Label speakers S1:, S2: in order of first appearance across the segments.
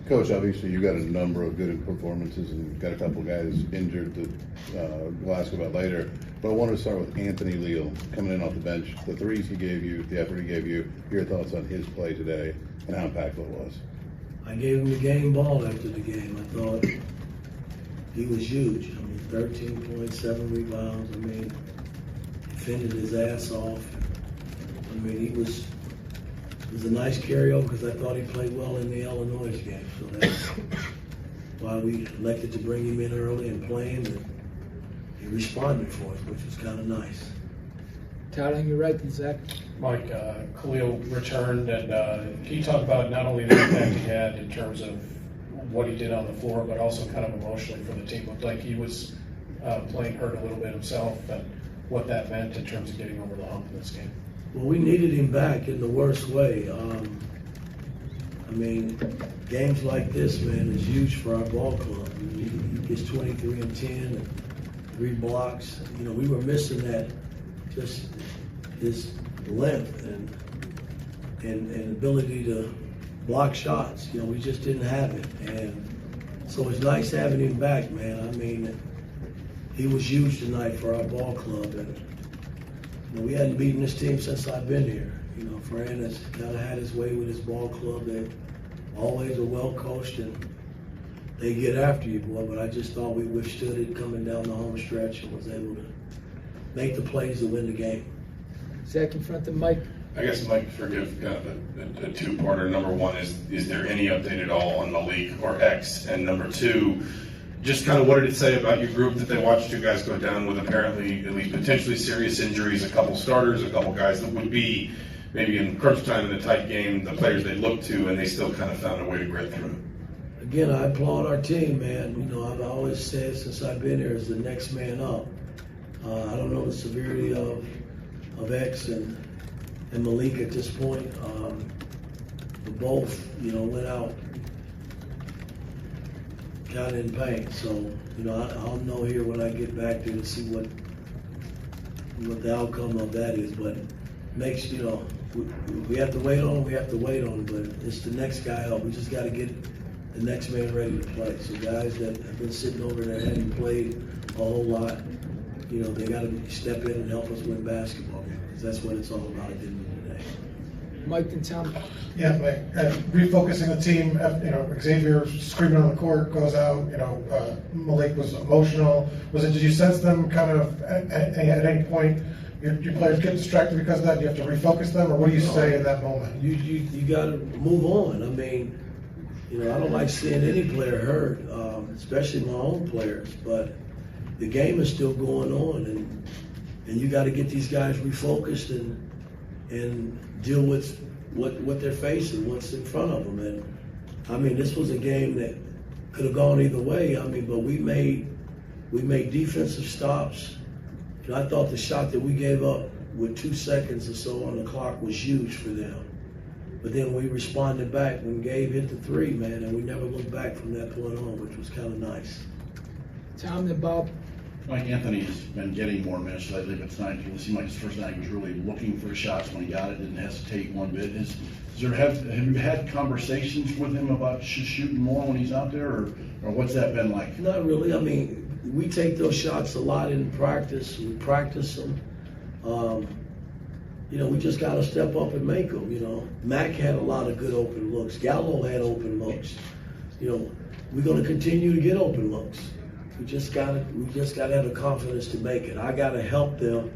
S1: Coach, obviously you got a number of good performances and got a couple guys injured that we'll ask about later. But I wanted to start with Anthony Leal coming in off the bench. The threes he gave you, the effort he gave you, your thoughts on his play today and how impactful it was.
S2: I gave him the game ball after the game. I thought he was huge. I mean, 13.7 rebounds. I mean, defended his ass off. I mean, it was a nice carryover because I thought he played well in the Illinois game. So that's why we elected to bring him in early and play him, and he responded for us, which was kind of nice.
S3: Todd, on your right, Zach.
S4: Mike, Khalil returned, and he talked about not only the impact he had in terms of what he did on the floor, but also kind of emotionally for the team. Looked like he was playing hurt a little bit himself, and what that meant in terms of getting over the hump in this game.
S2: Well, we needed him back in the worst way. I mean, games like this, man, is huge for our ball club. I mean, he gets 23 and 10 and 3 blocks. You know, we were missing that, just his length and ability to block shots. You know, we just didn't have it. And so it's nice having him back, man. I mean, he was huge tonight for our ball club. And you know, we hadn't beaten this team since I've been here. You know, Fran has kind of had his way with his ball club. They always are well coached and they get after you, boy. But I just thought we withstood it coming down the home stretch and was able to make the plays to win the game.
S3: Zach in front of Mike.
S5: I guess, Mike, forgive a two-parter. Number one, is there any update at all on Malik or X? And number two, just kind of what did it say about your group that they watched you guys go down with apparently at least potentially serious injuries, a couple starters, a couple guys that would be maybe in crunch time in a tight game, the players they looked to, and they still kind of found a way to grit through?
S2: Again, I applaud our team, man. You know, I've always said since I've been here is the next man up. I don't know the severity of X and Malik at this point. But both, you know, went out kind of in pain. So, you know, I'll know here when I get back there to see what the outcome of that is. But makes, you know, we have to wait on him, we have to wait on him. But it's the next guy up. We just got to get the next man ready to play. So guys that have been sitting over there and hadn't played a whole lot, you know, they got to step in and help us win basketball games, because that's what it's all about at the end of the day.
S3: Mike and Tom.
S6: Yeah, like refocusing the team. You know, Xavier screaming on the court goes out. You know, Malik was emotional. Did you sense them kind of at any point your players get distracted because of that? Do you have to refocus them, or what do you say in that moment?
S2: You got to move on. I mean, you know, I don't like seeing any player hurt, especially my own players. But the game is still going on, and you got to get these guys refocused and deal with what they're facing, what's in front of them. And I mean, this was a game that could have gone either way. I mean, but we made defensive stops. You know, I thought the shot that we gave up with 2 seconds or so on the clock was huge for them. But then we responded back when Gabe hit the 3, man, and we never looked back from that point on, which was kind of nice.
S3: Tom and Bob.
S7: Mike, Anthony has been getting more minutes lately, but tonight it seemed like his first night he was really looking for the shots when he got it, didn't hesitate one bit. Have you had conversations with him about shooting more when he's out there, or what's that been like?
S2: Not really. I mean, we take those shots a lot in practice. We practice them. You know, we just got to step up and make them. You know, Mac had a lot of good open looks. Gallo had open looks. You know, we're going to continue to get open looks. We just gotta have the confidence to make it. I gotta help them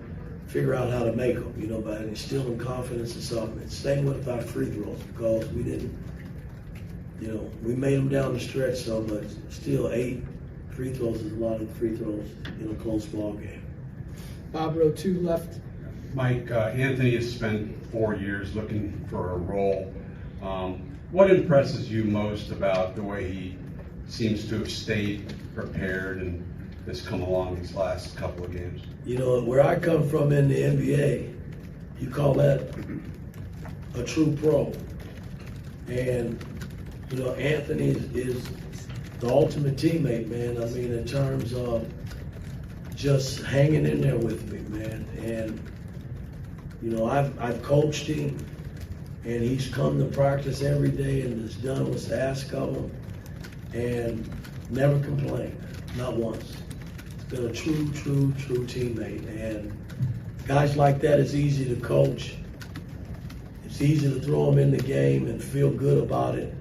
S2: figure out how to make them, you know, by instilling confidence in something. Same with our free throws, because we didn't, you know, we made them down the stretch some, but still 8 free throws is a lot of free throws in a close ball game.
S3: Bob, row 2 left.
S8: Mike, Anthony has spent 4 years looking for a role. What impresses you most about the way he seems to have stayed prepared and has come along these last couple of games?
S2: You know, where I come from in the NBA, you call that a true pro. And, you know, Anthony is the ultimate teammate, man. I mean, in terms of just hanging in there with me, man. And, you know, I've coached him. And he's come to practice every day and has done what's asked of him and never complained, not once. He's been a true teammate. And guys like that, it's easy to coach. It's easy to throw them in the game and feel good about it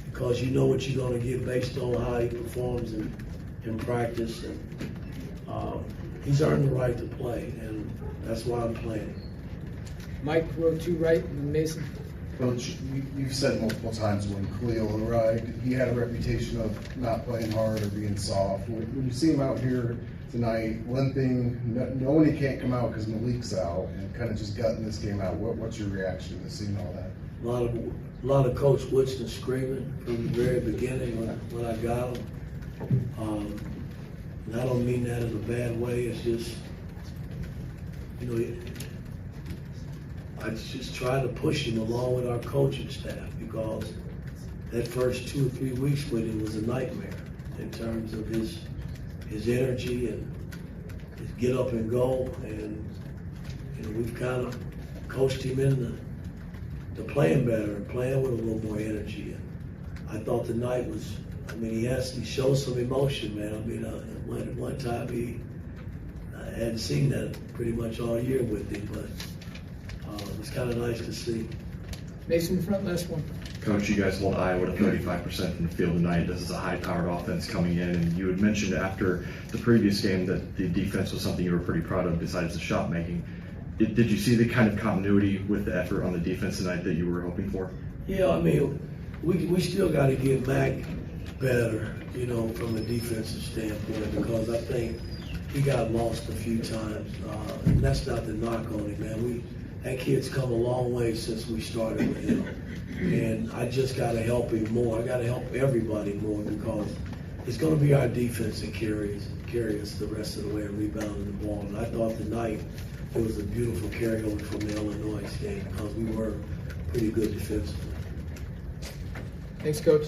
S2: because you know what you're going to get based on how he performs in practice. And he's earned the right to play, and that's why I'm playing.
S3: Mike, row 2 right, and Mason.
S9: Coach, you've said multiple times when Khalil arrived, he had a reputation of not playing hard or being soft. When you see him out here tonight, limping, knowing he can't come out because Malik's out, and kind of just gutting this game out, what's your reaction to seeing all that?
S2: A lot of Coach Woodson screaming from the very beginning when I got him. And I don't mean that in a bad way. It's just, you know, I just try to push him along with our coaching staff because that first 2 or 3 weeks with him was a nightmare in terms of his energy and his get up and go. And you know, we've kind of coached him in the playing better and playing with a little more energy. And I thought tonight was, I mean, he showed some emotion, man. I mean, at one time I hadn't seen that pretty much all year with him, but it was kind of nice to see.
S3: Mason in front, last one.
S10: Coach, you guys hold Iowa to 35% from the field tonight. This is a high-powered offense coming in, and you had mentioned after the previous game that the defense was something you were pretty proud of besides the shot making. Did you see the kind of continuity with the effort on the defense tonight that you were hoping for?
S2: Yeah, I mean, we still got to get Mac better, you know, from a defensive standpoint, because I think he got lost a few times. And that's not the knock on him, man. That kid's come a long way since we started with him. And I just got to help him more. I got to help everybody more because it's going to be our defense that carry us the rest of the way and rebounding the ball. And I thought tonight it was a beautiful carryover from the Illinois game because we were pretty good defensively.
S3: Thanks, Coach.